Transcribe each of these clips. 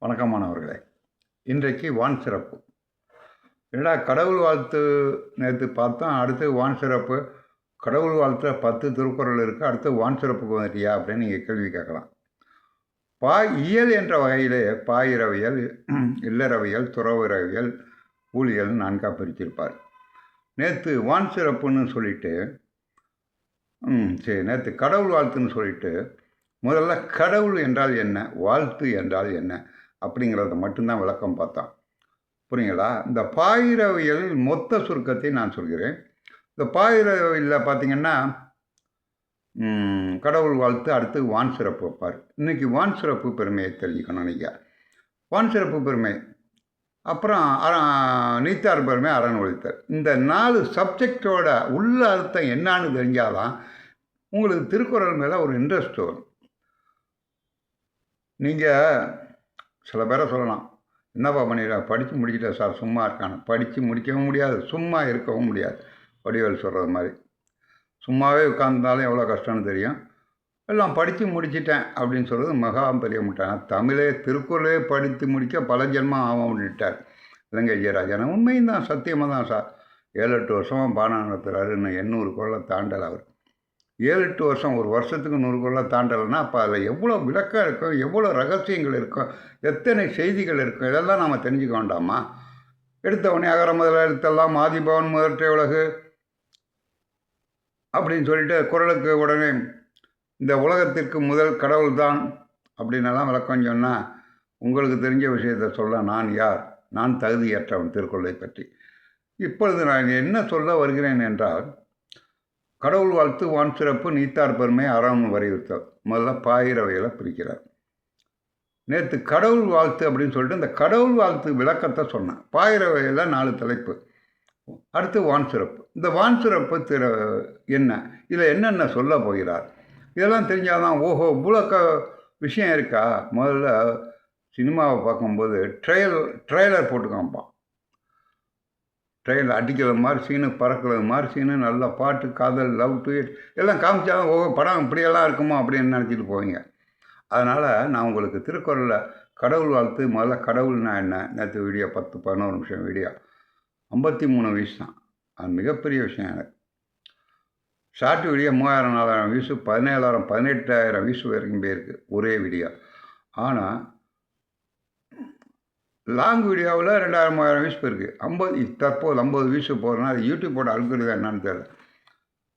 வணக்கம் மாணவர்களே. இன்றைக்கு வான் சிறப்பு. என்னடா கடவுள் வாழ்த்து நேற்று பார்த்தோம், அடுத்து வான் சிறப்பு. கடவுள் வாழ்த்துல 10 திருக்குறள் இருக்குது, அடுத்து வான் சிறப்புக்கு வந்துட்டியா அப்படின்னு நீங்கள் கேள்வி கேட்கலாம். இயல் என்ற வகையிலே பாயிரவியல், இல்லறவியல், துறவிரவியல், ஊழியல் 4ஆக பிரிச்சிருப்பார். நேற்று வான் சிறப்புன்னு சொல்லிட்டு சரி, நேற்று கடவுள் வாழ்த்துன்னு சொல்லிட்டு முதல்ல கடவுள் என்றால் என்ன, வாழ்த்து என்றால் என்ன அப்படிங்கிறத மட்டும்தான் விளக்கம் பார்த்தோம். புரியுங்களா? இந்த பாயிரவியலில் மொத்த சுருக்கத்தை நான் சொல்கிறேன். இந்த பாயிரவியலில் பார்த்தீங்கன்னா கடவுள் வாழ்த்து, அடுத்து வான் சிறப்பு வைப்பார். இன்றைக்கி வான் சிறப்பு பெருமையை தெரிஞ்சுக்கணும். நீங்கள் வான் சிறப்பு பெருமை, அப்புறம் நீத்தார் பெருமை, அரண் ஒழித்தல். இந்த 4 சப்ஜெக்டோட உள்ள அர்த்தம் என்னான்னு தெரிஞ்சாதான் உங்களுக்கு திருக்குறள் மேலே ஒரு இன்ட்ரெஸ்ட் வரும். நீங்கள் சில பேரை சொல்லலாம், என்னப்பா பண்ணிடுற, படித்து முடிச்சிட்டேன் சார், சும்மா இருக்கானு. படித்து முடிக்கவும் முடியாது, சும்மா இருக்கவும் முடியாது. வடிவேல் சொல்கிறது மாதிரி சும்மாவே உட்கார்ந்தாலும் எவ்வளோ கஷ்டம்னு தெரியும். எல்லாம் படித்து முடிச்சிட்டேன் அப்படின்னு சொல்கிறது மகா பெரிய முட்டாங்க. தமிழே திருக்குறளே படித்து முடிக்க பல ஜென்மம் ஆகும் அப்படின்ட்டார் இலங்கை ஜெயராஜன். உண்மையும் தான், சத்தியமாக தான் சார். 7-8 வருஷமாக பாடம் நடத்துகிறாரு. இன்னும் 800 குறளை தாண்டல். அவர் 7-8 வருஷம், ஒரு வருஷத்துக்கு 100 குறளை தாண்டலைன்னா அப்போ அதில் எவ்வளோ விளக்கம் இருக்கும், எவ்வளோ ரகசியங்கள் இருக்கும், எத்தனை செய்திகள் இருக்கும், இதெல்லாம் நாம் தெரிஞ்சுக்க வேண்டாமா? எடுத்தவொடனே அகர முதல எழுத்தெல்லாம் ஆதிபவன் முதற்றே உலகு அப்படின்னு சொல்லிட்டு குறளுக்கு உடனே இந்த உலகத்திற்கு முதல் கடவுள் தான் அப்படின்னெல்லாம் விளக்கம் சொன்னால் உங்களுக்கு தெரிஞ்ச விஷயத்தை சொல்ல நான் யார்? நான் தகுதியற்றவன் திருக்குறளை பற்றி. இப்பொழுது நான் என்ன சொல்ல வருகிறேன் என்றால், கடவுள் வாழ்த்து, வான் சிறப்பு, நீத்தார் பெருமை, அறம் வலியுறுத்தல். முதல்ல பாயிரவையில் பிரிக்கிறார். நேற்று கடவுள் வாழ்த்து அப்படின்னு சொல்லிட்டு இந்த கடவுள் வாழ்த்து விளக்கத்தை சொன்னேன். பாயிரவையில் 4 தலைப்பு, அடுத்து வான் சிறப்பு. இந்த வான் சிறப்பு என்ன, இதில் என்னென்ன சொல்ல போகிறார், இதெல்லாம் தெரிஞ்சாதான் ஓஹோ இவ்வளோ விஷயம் இருக்கா. முதல்ல சினிமாவை பார்க்கும்போது ட்ரெய்லர் போட்டு காமிப்பான். ட்ரெயினில் அடிக்கிறது மாதிரி சீனு, பறக்கிறது மாதிரி சீனு, நல்ல பாட்டு, காதல், லவ், ட்வீட் எல்லாம் காமிச்சாலும் ஓ படம் இப்படியெல்லாம் இருக்குமோ அப்படின்னு நினச்சிட்டு போவீங்க. அதனால் நான் உங்களுக்கு திருக்குறளில் கடவுள் வாழ்த்து, முதல்ல கடவுள்னா என்ன, நேற்று வீடியோ 10-11 நிமிஷம் வீடியோ 53 வியூஸ் தான். அது மிகப்பெரிய விஷயம். எனக்கு ஷார்ட் வீடியோ 3000-4000 வியூஸு, 17,000-18,000 வியூஸ் வரைக்கும் போயிருக்கு ஒரே வீடியோ. ஆனால் லாங் வீடியோவில் 2000-3000 வியூஸ் போயிருக்கு. தற்போது 50 வியூஸு போகிறதுனா அது யூடியூப்போட அல்கோரிதம் என்னன்னு தெரியல.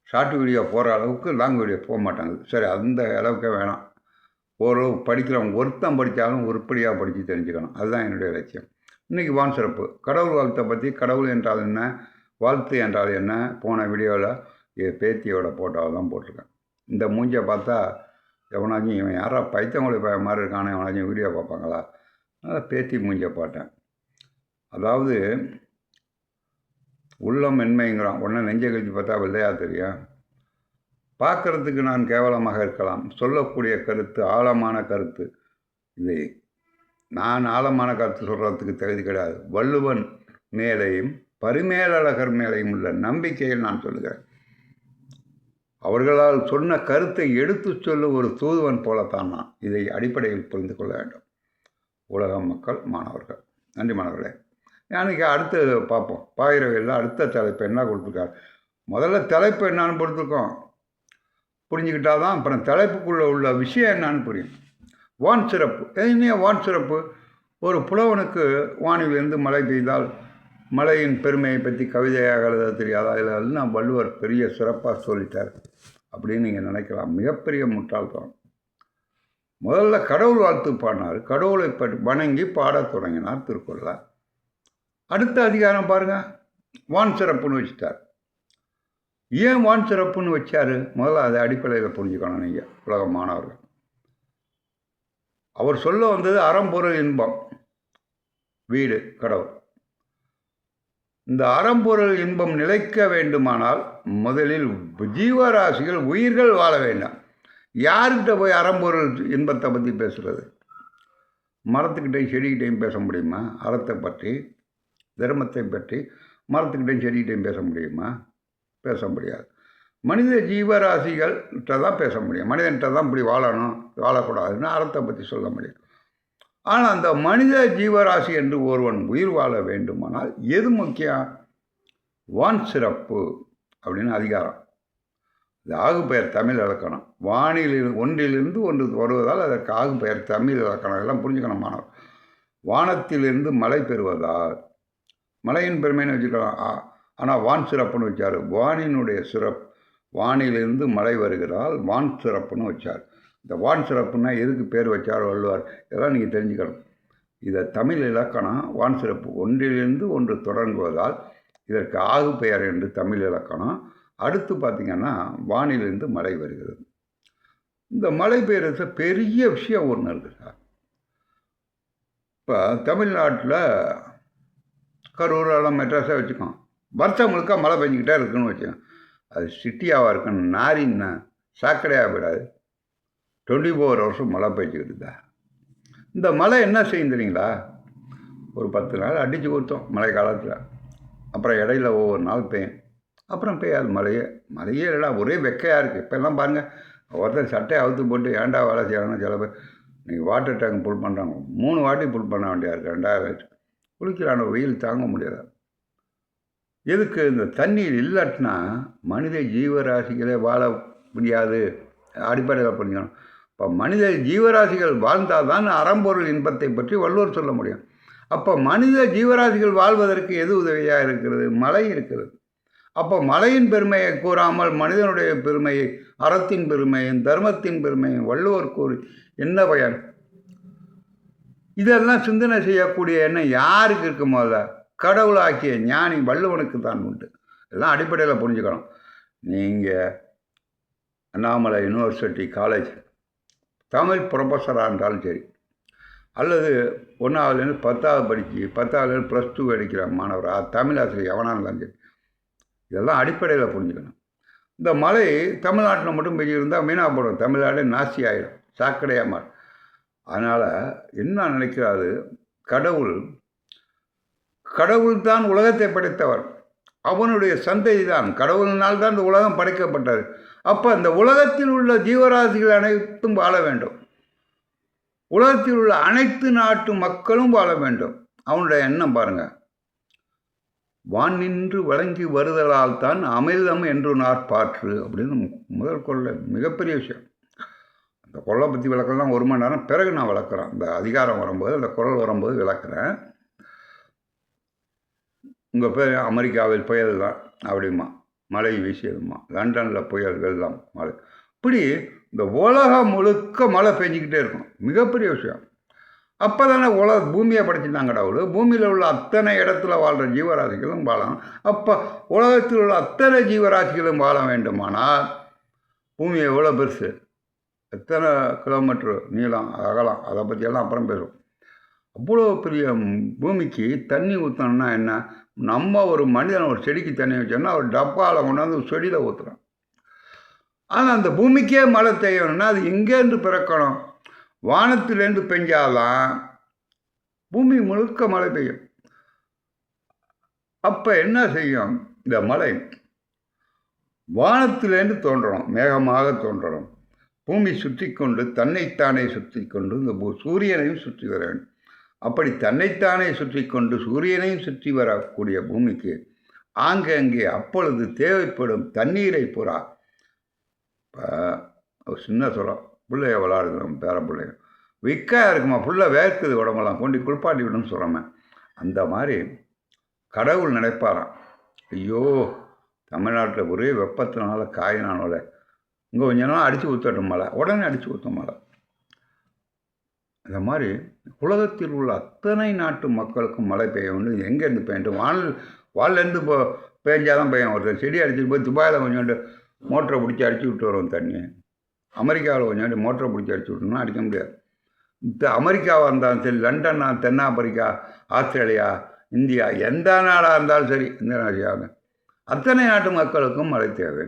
ஷார்ட் வீடியோ போகிற அளவுக்கு லாங் வீடியோ போக மாட்டாங்க. சரி, அந்த அளவுக்கே வேணாம். ஓரளவு படிக்கிறவங்க ஒருத்தம் படித்தாலும் உருப்படியாக படித்து தெரிஞ்சுக்கணும். அதுதான் என்னுடைய லட்சியம். இன்றைக்கி வான் சிறப்பு. கடவுள் வாழ்த்தை பற்றி, கடவுள் என்றால் என்ன, வாழ்த்து என்றால் என்ன, போன வீடியோவில் பேத்தியோட போட்டோவில் தான் போட்டிருக்கேன். இந்த மூஞ்சை பார்த்தா எவனாச்சும் இவன் யாரா பைத்தவங்களை மாதிரி இருக்கானே எவனாச்சும் வீடியோ பார்ப்பாங்களா? அதனால் பேத்தி மூஞ்ச பாட்டேன். அதாவது உள்ளம் மென்மைங்கிறான், உடனே நெஞ்சை கழிச்சு பார்த்தா வெள்ளையா தெரியும். பார்க்குறதுக்கு நான் கேவலமாக இருக்கலாம், சொல்லக்கூடிய கருத்து ஆழமான கருத்து. இது நான் ஆழமான கருத்து சொல்கிறதுக்கு தகுதி கிடையாது. வள்ளுவன் மேலேயும் பரிமேலழகர் மேலேயும் உள்ள நம்பிக்கையில் நான் சொல்லுகிறேன். அவர்களால் சொன்ன கருத்தை எடுத்து சொல்ல ஒரு தூதுவன் போலத்தான் நான். இதை அடிப்படையில் புரிந்து கொள்ள வேண்டும் உலக மக்கள், மாணவர்கள். நன்றி மாணவர்களே. அன்றைக்கி அடுத்து பார்ப்போம். பாயிரவையில் அடுத்த தலைப்பு என்ன கொடுத்துருக்காரு. முதல்ல தலைப்பு என்னான்னு கொடுத்துருக்கோம், புரிஞ்சுக்கிட்டால் தான் அப்புறம் தலைப்புக்குள்ளே உள்ள விஷயம் என்னான்னு புரியும். வான் சிறப்பு. என்ன வான் சிறப்பு? ஒரு புலவனுக்கு வானிலிருந்து மழை பெய்தால் மழையின் பெருமையை பற்றி கவிதையாக எழுத தெரியாதா? இதில் நான் வள்ளுவர் பெரிய சிறப்பாக சொல்லிட்டார் அப்படின்னு நீங்கள் நினைக்கலாம். மிகப்பெரிய முட்டாள்தான். முதல்ல கடவுள் வாழ்த்து பாடினார், கடவுளை பற்றி வணங்கி பாடத் தொடங்கினார் திருக்குறளை. அடுத்த அதிகாரம் பாருங்கள், வான் சிறப்புன்னு வச்சுட்டார். ஏன் வான் சிறப்புன்னு வச்சார்? முதல்ல அதை அடிப்படையில் புரிஞ்சுக்கணும் நீங்கள் உலக மாணவர்கள். அவர் சொல்ல வந்தது அறம்பொருள் இன்பம், வீடு, கடவுள். இந்த அறம்பொருள் இன்பம் நிலைக்க வேண்டுமானால் முதலில் ஜீவராசிகள், உயிர்கள் வாழ வேண்டும். யார்கிட்ட போய் அறம்பொருள் இன்பத்தை பற்றி பேசுகிறது? மரத்துக்கிட்டையும் செடிக்கிட்டையும் பேச முடியுமா? அறத்தை பற்றி, தர்மத்தை பற்றி மரத்துக்கிட்டையும் செடிக்கிட்டையும் பேச முடியுமா? பேச முடியாது. மனித ஜீவராசிகள்கிட்ட தான் பேச முடியும். மனிதன்கிட்ட தான் இப்படி வாழணும், வாழக்கூடாதுன்னு அறத்தை பற்றி சொல்ல முடியும். ஆனால் அந்த மனித ஜீவராசி என்று ஒருவன் உயிர் வாழ வேண்டுமானால் எது முக்கியம்? வான் சிறப்பு அப்படின்னு அதிகாரம். இது ஆகுபெயர் தமிழ் இலக்கணம். வானில் ஒன்றிலிருந்து ஒன்று வருவதால் அதற்கு ஆகுபெயர் தமிழ் இலக்கணம். எல்லாம் புரிஞ்சுக்கணும் மாணவர். வானத்திலிருந்து மழை பெறுவதால் மழையின் பெருமைன்னு வச்சுக்கலாம். ஆனால் வான் சிறப்புன்னு வச்சார். வானினுடைய சிறப்பு, வானிலிருந்து மழை வருகிறால் வான் சிறப்புன்னு வச்சார். இந்த வான் சிறப்புன்னா எதுக்கு பேர் வச்சார் வள்ளுவர்? இதெல்லாம் நீங்கள் தெரிஞ்சுக்கணும். இதை தமிழ் இலக்கணம் வான் சிறப்பு. ஒன்றிலிருந்து ஒன்று தொடங்குவதால் இதற்கு ஆகு பெயர் என்று தமிழ் இலக்கணம். அடுத்து பார்த்திங்கன்னா வானிலிருந்து மழை வருகிறது. இந்த மழை பெய்யறது பெரிய விஷயம் ஒன்று இருக்குது சார். இப்போ தமிழ்நாட்டில் கரூர் எல்லாம் மெட்ராஸாக வச்சுக்கோம், வருஷம் முழுக்க மழை பெஞ்சிக்கிட்டே இருக்குன்னு வச்சுக்கோங்க. அது சிட்டியாவாக இருக்கணும், நாரின்னா சாக்கடையாக போயிடாது. 24 வருஷம் மழை பெய்ஞ்சிக்கிட்டுதா. இந்த மழை என்ன செய்யும் தெரியுங்களா? ஒரு 10 நாள் அடித்து கொடுத்தோம் மழை காலத்தில். அப்புறம் இடையில ஒவ்வொரு நாள் பெய்யும், அப்புறம் பெய்யாது மழையே இல்லைடா, ஒரே வெக்கையாக இருக்குது. இப்போ எல்லாம் பாருங்கள், ஒருத்தர் சட்டையை அவுத்து போட்டு ஏன்டா வேலை செய்யணும். சில பேர் நீங்கள் வாட்டர் டேங்க் புல் பண்ணுறாங்க, 3 வாட்டி புல் பண்ண வேண்டியா இருக்குது. 2000 குளிக்கிறான, வெயில் தாங்க முடியாது. எதுக்கு? இந்த தண்ணீர் இல்லாட்டினா மனித ஜீவராசிகளே வாழ முடியாது. அடிப்படையில் புரிஞ்சுக்கணும். இப்போ மனித ஜீவராசிகள் வாழ்ந்தால் தான் அறம்பொருள் இன்பத்தை பற்றி வள்ளுவர் சொல்ல முடியும். அப்போ மனித ஜீவராசிகள் வாழ்வதற்கு எது உதவியாக இருக்கிறது? மழை இருக்கிறது. அப்போ மழையின் பெருமையை கூறாமல் மனிதனுடைய பெருமையை, அறத்தின் பெருமையும் தர்மத்தின் பெருமையும் வள்ளுவர் கூறி என்ன பயன்? இதெல்லாம் சிந்தனை செய்யக்கூடிய எண்ணம் யாருக்கு இருக்கு? முதல்ல கடவுளாக்கிய ஞானி வள்ளுவனுக்கு தான் உண்டு. எல்லாம் அடிப்படையில் புரிஞ்சுக்கணும். நீங்கள் அண்ணாமலை யூனிவர்சிட்டி காலேஜ் தமிழ் ப்ரொஃபஸராக இருந்தாலும் சரி, அல்லது 1ஆவதுலேருந்து 10ஆவது படித்து 10ஆவதுலேருந்து +2 படிக்கிற மாணவராக, தமிழ் ஆசிரியர் எவனாக இருந்தாலும் சரி, இதெல்லாம் அடிப்படையில் புரிஞ்சுக்கணும். இந்த மழை தமிழ்நாட்டில் மட்டும் பெய்யிருந்தால் மீனாக போடும், தமிழ்நாடு நாசி ஆகிடும், சாக்கடையாக மாறும். அதனால் என்ன நினைக்கிறாரு? கடவுள் தான் உலகத்தை படைத்தவர், அவனுடைய சந்ததி தான், கடவுளினால் தான் இந்த உலகம் படைக்கப்பட்டது. அப்போ அந்த உலகத்தில் உள்ள ஜீவராசிகள் அனைத்தும் வாழ வேண்டும், உலகத்தில் உள்ள அனைத்து நாட்டு மக்களும் வாழ வேண்டும். அவனுடைய எண்ணம் பாருங்கள். வான் நின்று வழங்கி வருதலால் தான் அமிர்தம் என்று நாற்பாற்று அப்படின்னு முதல் கொள்ள மிகப்பெரிய விஷயம். அந்த கொள்ளை பற்றி விளக்கலாம் 1 மணி நேரம், பிறகு நான் விளக்குறேன். இந்த அதிகாரம் வரும்போது, அந்த குரல் வரும்போது விளக்குறேன். உங்கள் பேர் அமெரிக்காவில் புயல் தான் அப்படிமா, மழை வீசியதுமா, லண்டனில் புயல் வெள்ளம் மழை, இப்படி இந்த உலகம் முழுக்க மழை பெஞ்சிக்கிட்டே இருக்கும். மிகப்பெரிய விஷயம். அப்போ தானே பூமியை படைச்சிட்டாங்க கடவுள். பூமியில் உள்ள அத்தனை இடத்துல வாழ்கிற ஜீவராசிகளும் வாழணும். அப்போ உலகத்தில் உள்ள அத்தனை ஜீவராசிகளும் வாழ வேண்டுமானால் பூமி எவ்வளோ பெருசு, எத்தனை கிலோமீட்டர் நீளம் அகலம், அதை பற்றியெல்லாம் அப்புறம் பேசுவோம். அவ்வளோ பெரிய பூமிக்கு தண்ணி ஊற்றணும்னா என்ன? நம்ம ஒரு மனிதன் ஒரு செடிக்கு தண்ணி வச்சோம்னா ஒரு டப்பாவில் கொண்டாந்து ஒரு செடியில் ஊற்றுறோம். ஆனால் அந்த பூமிக்கே மழை பெய்யணும்னா அது எங்கேருந்து பிறக்கணும்? வானத்திலேருந்து பெஞ்சாதான் பூமி முழுக்க மழை பெய்யும். அப்போ என்ன செய்யும்? இந்த மழை வானத்திலேருந்து தோன்றணும், மேகமாக தோன்றணும். பூமி சுற்றி கொண்டு தன்னைத்தானே சுற்றி கொண்டு இந்த சூரியனையும் சுற்றி வர வேண்டும். அப்படி தன்னைத்தானே சுற்றி கொண்டு சூரியனையும் சுற்றி வரக்கூடிய பூமிக்கு ஆங்கங்கே அப்பொழுது தேவைப்படும் தண்ணீரை பூரா, இப்போ சின்ன சொல்கிறோம், பிள்ளைய விளாடுறோம், பேர பிள்ளைங்க விக்காக இருக்குமா, புள்ள வேர்க்குது உடம்பெல்லாம், கொண்டு குளிப்பாட்டி விடுன்னு சொல்கிறோமே, அந்த மாதிரி கடவுள் நினைப்பாராம், ஐயோ தமிழ்நாட்டில் ஒரே வெப்பத்தினால காயினானோட இங்கே கொஞ்ச நாள் அடித்து ஊற்றட்டும் மழை, உடனே அடித்து ஊற்றும் மழை. இந்த மாதிரி உலகத்தில் உள்ள அத்தனை நாட்டு மக்களுக்கும் மழை பெய்ய வேண்டும். எங்கேருந்து பெய்யும்? வானிலேருந்து பெஞ்சாதான் பெய்யும். ஒருத்தர் செடி அடிச்சுட்டு போய் துபாயில் கொஞ்சோண்டு மோட்டரை பிடிச்சி அடிச்சு விட்டு வரும் தண்ணி. அமெரிக்காவில் கொஞ்சோண்டு மோட்டரை பிடிச்சி அடிச்சு விட்டோம்னா அடிக்க முடியாது. அமெரிக்காவாக இருந்தாலும் சரி, லண்டன்னா, தென்னாப்பிரிக்கா, ஆஸ்திரேலியா, இந்தியா, எந்த நாடாக இருந்தாலும் சரி, இந்த நாடாக அத்தனை நாட்டு மக்களுக்கும் மழை தேவை.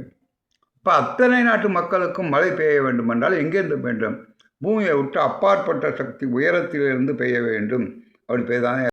இப்போ அத்தனை நாட்டு மக்களுக்கும் மழை பெய்ய வேண்டும் என்றால் எங்கேருந்து வேண்டும்? பூமியை விட்டு அப்பாற்பட்ட சக்தி உயரத்திலிருந்து பெய்ய வேண்டும். அப்படி பெய்தானே